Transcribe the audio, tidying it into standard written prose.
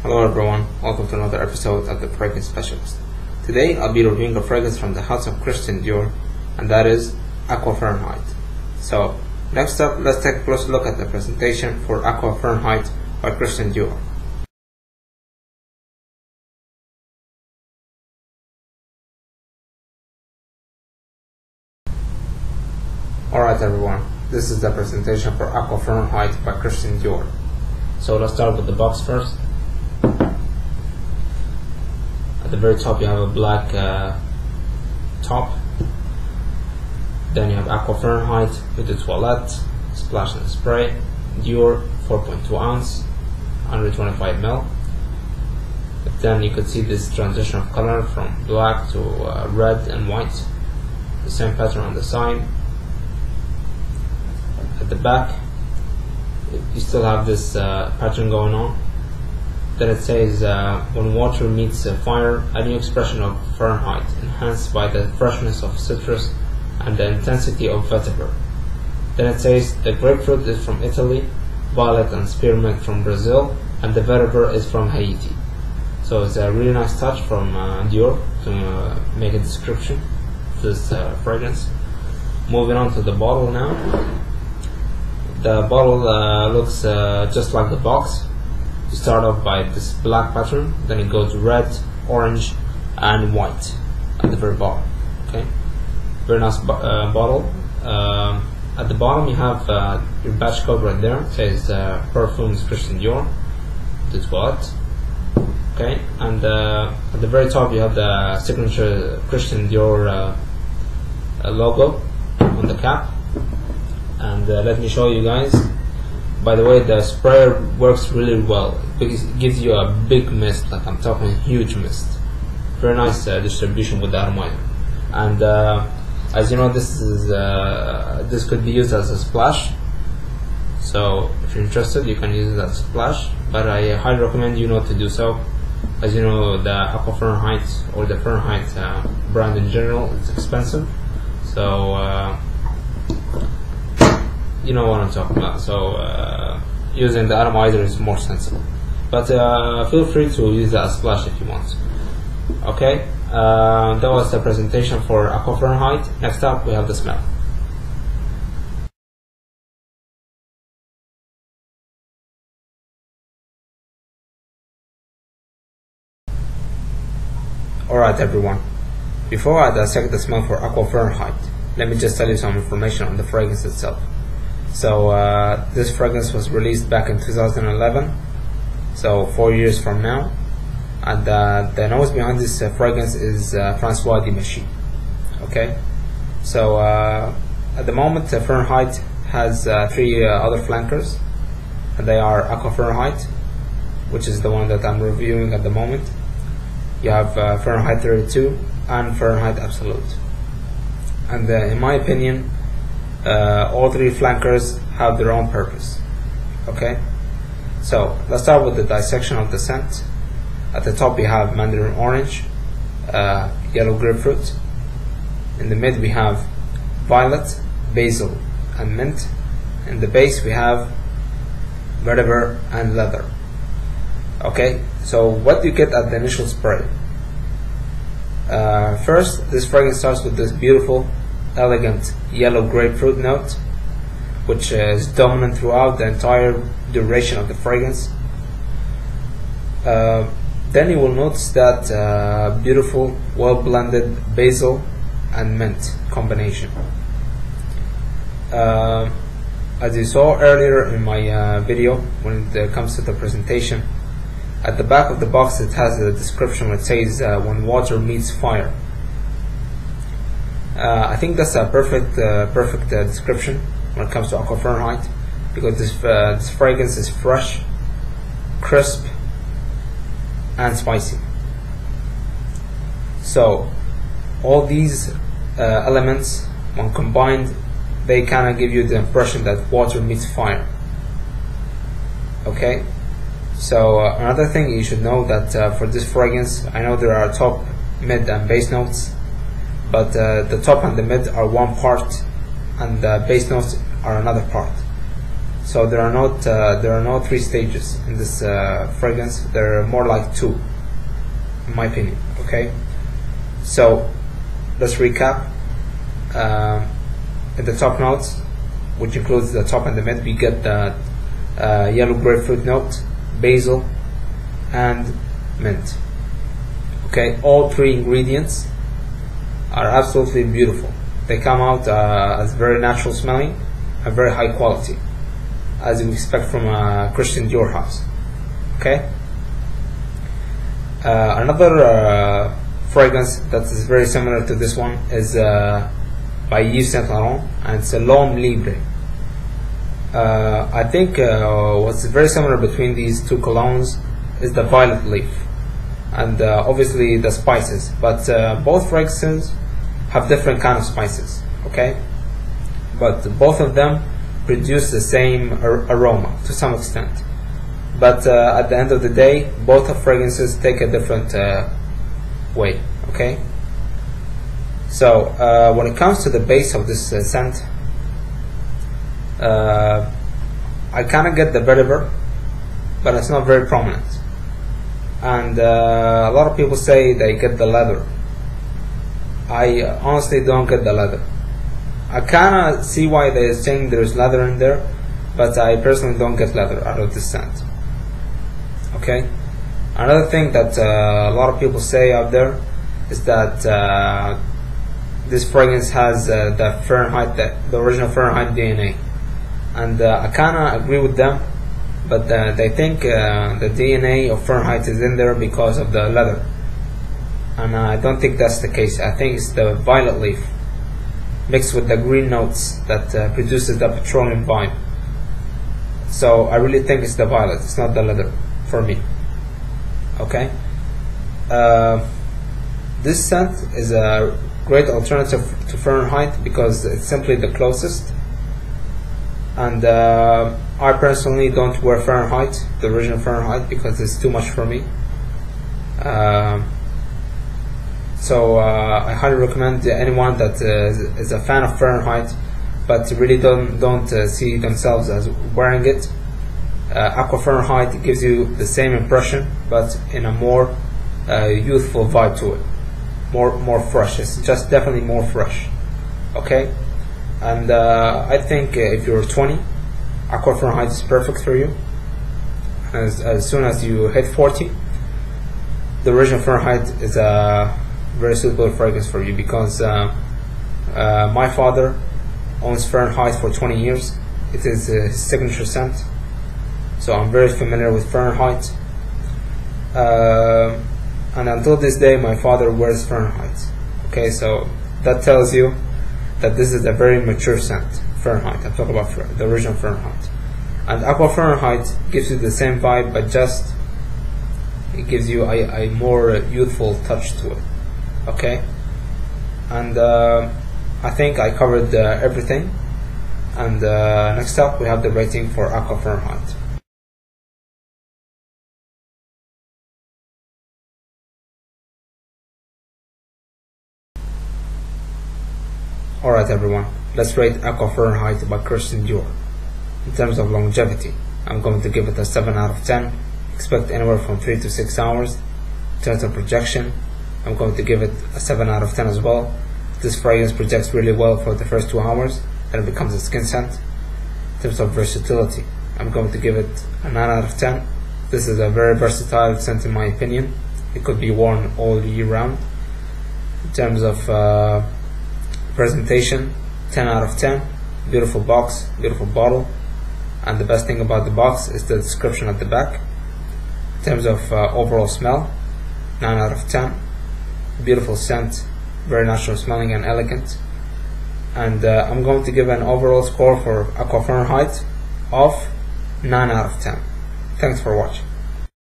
Hello everyone, welcome to another episode of the Fragrance Specialist. Today I'll be reviewing a fragrance from the house of Christian Dior, and that is Aqua. So next up, let's take a closer look at the presentation for Aqua by Christian Dior. Alright everyone, this is the presentation for Aqua by Christian Dior. So let's start with the box first. At the very top you have a black top. Then you have Aqua with the toilette, splash and spray, Dior 4.2 ounce, 125 ml. But then you could see this transition of color from black to red and white. The same pattern on the side. At the back you still have this pattern going on. Then it says when water meets fire, a new expression of Fahrenheit, enhanced by the freshness of citrus and the intensity of vetiver. Then it says the grapefruit is from Italy, violet and spearmint from Brazil, and the vetiver is from Haiti. So it's a really nice touch from Dior to make a description of this fragrance. Moving on to the bottle now. The bottle looks just like the box. You start off by this black pattern, then it goes red, orange, and white at the very bottom. Okay, very nice bottle. At the bottom you have your batch code right there. It says perfumes Christian Dior, the toilette. Okay, and at the very top you have the signature Christian Dior logo on the cap. And let me show you guys. By the way, the sprayer works really well. It gives you a big mist, like I'm talking huge mist. Very nice distribution with the atomizer. And as you know, this could be used as a splash. So if you're interested, you can use it as a splash. But I highly recommend you not to do so. As you know, the Aqua or the Fahrenheit brand in general is expensive. So you know what I'm talking about. So using the atomizer is more sensible, but feel free to use that splash if you want. Okay, that was the presentation for Aqua. Next up we have the smell. Alright everyone, before I dissect the smell for Aqua, let me just tell you some information on the fragrance itself. So this fragrance was released back in 2011, so 4 years from now, and the nose behind this fragrance is Francois de Machy. Okay, so at the moment Fahrenheit has 3 other flankers, and they are Aqua, which is the one that I'm reviewing at the moment. You have Fahrenheit 32 and Fahrenheit Absolute, and in my opinion, all 3 flankers have their own purpose. Okay, so let's start with the dissection of the scent. At the top we have mandarin orange, yellow grapefruit. In the mid we have violet, basil, and mint. In the base we have vetiver and leather. Okay, so what do you get at the initial spray? First, this fragrance starts with this beautiful, elegant yellow grapefruit note, which is dominant throughout the entire duration of the fragrance. Then you will notice that beautiful, well blended basil and mint combination. As you saw earlier in my video, when it comes to the presentation, at the back of the box it has a description that says when water meets fire. I think that's a perfect description when it comes to Aqua, because this fragrance is fresh, crisp, and spicy. So all these elements, when combined, they kind of give you the impression that water meets fire. Okay, so another thing you should know that for this fragrance, I know there are top, mid, and base notes, but the top and the mid are one part, and the base notes are another part. So there are no 3 stages in this fragrance. There are more like 2, in my opinion. Okay, so let's recap. In the top notes, which includes the top and the mid, we get the yellow grapefruit note, basil, and mint. Okay, all 3 ingredients are absolutely beautiful. They come out as very natural smelling and very high quality, as you expect from a Christian Dior house. Okay. Another fragrance that is very similar to this one is by Yves Saint Laurent, and it's a L'Homme Libre. I think what's very similar between these 2 colognes is the violet leaf and obviously the spices, but both fragrances have different kind of spices. Okay, but both of them produce the same aroma to some extent, but at the end of the day, both of fragrances take a different way. Okay, so when it comes to the base of this scent, I kind of get the vetiver, but it's not very prominent, and a lot of people say they get the leather. I honestly don't get the leather. I kind of see why they're saying there's leather in there, but I personally don't get leather out of this scent. Okay, another thing that a lot of people say out there is that this fragrance has the Fahrenheit, the original Fahrenheit DNA, and I kind of agree with them, but they think the DNA of Fahrenheit is in there because of the leather, and I don't think that's the case. I think it's the violet leaf mixed with the green notes that produces the petroleum vibe. So I really think it's the violet, it's not the leather for me. Okay, this scent is a great alternative to Fahrenheit because it's simply the closest, and I personally don't wear Fahrenheit, the original Fahrenheit, because it's too much for me. So I highly recommend anyone that is a fan of Fahrenheit but really don't see themselves as wearing it. Aqua Fahrenheit gives you the same impression, but in a more youthful vibe to it, more fresh. It's just definitely more fresh. Okay, and I think if you're 20, Aqua Fahrenheit is perfect for you. As soon as you hit 40, the original Fahrenheit is a very suitable fragrance for you, because my father owns Fahrenheit for 20 years. It is his signature scent, so I'm very familiar with Fahrenheit, and until this day my father wears Fahrenheit. Okay, so that tells you that this is a very mature scent, Fahrenheit. I'm talking about the original Fahrenheit. And Aqua Fahrenheit gives you the same vibe, but just it gives you a more youthful touch to it. Okay, and I think I covered everything, and next up we have the rating for Aqua Fahrenheit. Alright everyone, let's rate Aqua Fahrenheit by Christian Dior. In terms of longevity, I'm going to give it a 7 out of 10. Expect anywhere from 3 to 6 hours. In terms of projection, I'm going to give it a 7 out of 10 as well. This fragrance projects really well for the first 2 hours, then it becomes a skin scent. In terms of versatility, I'm going to give it a 9 out of 10. This is a very versatile scent in my opinion. It could be worn all year round. In terms of presentation, 10 out of 10. Beautiful box, beautiful bottle, and the best thing about the box is the description at the back. In terms of overall smell, 9 out of 10. Beautiful scent, very natural smelling and elegant, and I'm going to give an overall score for Aqua Fahrenheit of 9 out of 10. Thanks for watching.